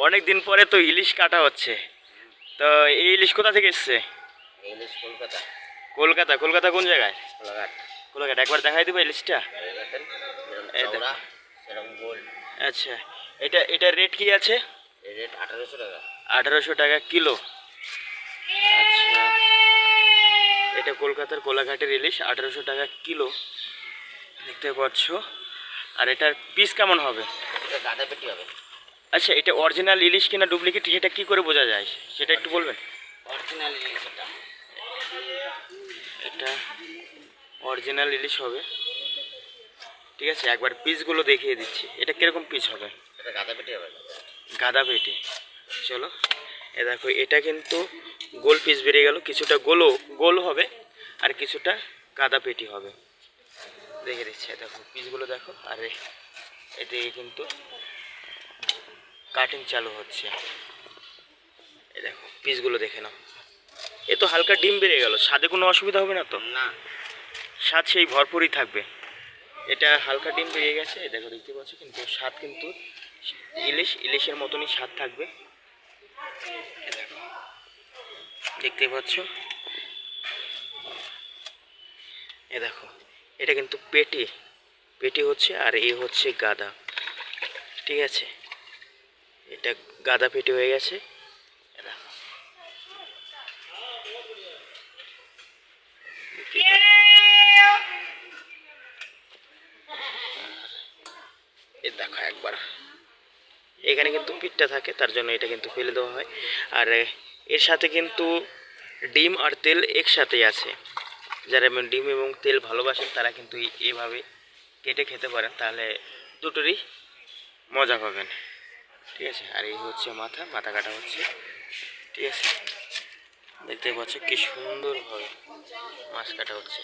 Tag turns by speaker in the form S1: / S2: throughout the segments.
S1: অনেক দিন পরে তো ইলিশ কাটা হচ্ছে। তো এই ইলিশ কোথা থেকে এসছে?
S2: ইলিশ কলকাতা।
S1: কলকাতা। কলকাতা কোন জায়গায়?
S2: কোলাঘাট।
S1: কোলাঘাট। একবার দেখাই দেবো ইলিশটা।
S2: এই দেখেন যেরকম
S1: এই
S2: চওড়া
S1: দেখো।
S2: সেরকম গোল।
S1: আচ্ছা, এটার রেট কি আছে?
S2: এই রেট 1800 টাকা।
S1: 1800 টাকা কিলো। আচ্ছা, এটা কলকাতার কোলাঘাটের ইলিশ 1800 টাকা কিলো, দেখতে পাচ্ছ। আর এটার পিস কেমন হবে?
S2: এটা গাদা পেটি হবে।
S1: আচ্ছা, এটা অরিজিনাল ইলিশ কিনা ডুপ্লিকেট সেটা কি করে বোঝা যায় সেটা একটু বলবেন?
S2: অরিজিনাল ইলিশ এটা।
S1: এটা অরিজিনাল ইলিশ হবে। ঠিক আছে, একবার পিসগুলো দেখিয়ে দিচ্ছি। এটা কিরকম পিস হবে?
S2: এটা গাদা পেটি হবে।
S1: গাদা পেটে। চলো, এ দেখো, এটা কিন্তু গোল পিস বেরিয়ে গেল, কিছুটা গোল হবে আর কিছুটা গাদা পেটি হবে। দেখে দিচ্ছি, দেখো পিসগুলো দেখো। আর এদিকে কিন্তু কাটিং চালু হচ্ছে। এই দেখো পিসগুলো দেখে নাও। এ তো হালকা ডিম বেরিয়ে গেল, স্বাদে কোনো অসুবিধা হবে না তো?
S2: না,
S1: স্বাদ সেই ভরপুরই থাকবে। এটা হালকা ডিম বেরিয়ে গেছে, দেখো দেখতে পাচ্ছ, কিন্তু স্বাদ কিন্তু ইলিশের মতনই স্বাদ থাকবে। এ দেখো, দেখতে পাচ্ছ। এ দেখো, এটা কিন্তু পেটি হচ্ছে, আর এ হচ্ছে গাদা। ঠিক আছে, এটা গাদা পেটি হয়ে গেছে। এ দেখো, দেখতে পাচ্ছ। এ দেখো একবার, এখানে কিন্তু পিঠটা থাকে, তার জন্য এটা কিন্তু ফেলে দেওয়া হয়। আর এর সাথে কিন্তু ডিম আর তেল একসাথেই আছে। যারা ডিম এবং তেল ভালোবাসেন তারা কিন্তু এইভাবে কেটে খেতে পারেন, তাহলে দুটোরই মজা পাবেন। ঠিক আছে, আর এই হচ্ছে মাথা কাটা হচ্ছে। ঠিক আছে, দেখতে পাচ্ছ কি সুন্দরভাবে মাছ কাটা হচ্ছে।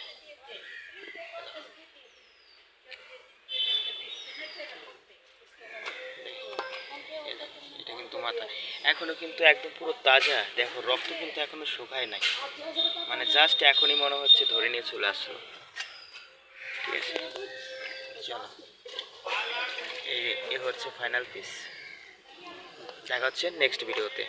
S1: এটা কিন্তু মাথা এখনো কিন্তু একদম পুরো তাজা, দেখো রক্ত কিন্তু এখনো শুকায় নাই, মানে জাস্ট এখনই মনে হচ্ছে ধরে নিয়ে চলে আসলো। ঠিক আছে, চলো, এ হচ্ছে ফাইনাল পিস। দেখা হচ্ছে নেক্সট ভিডিওতে।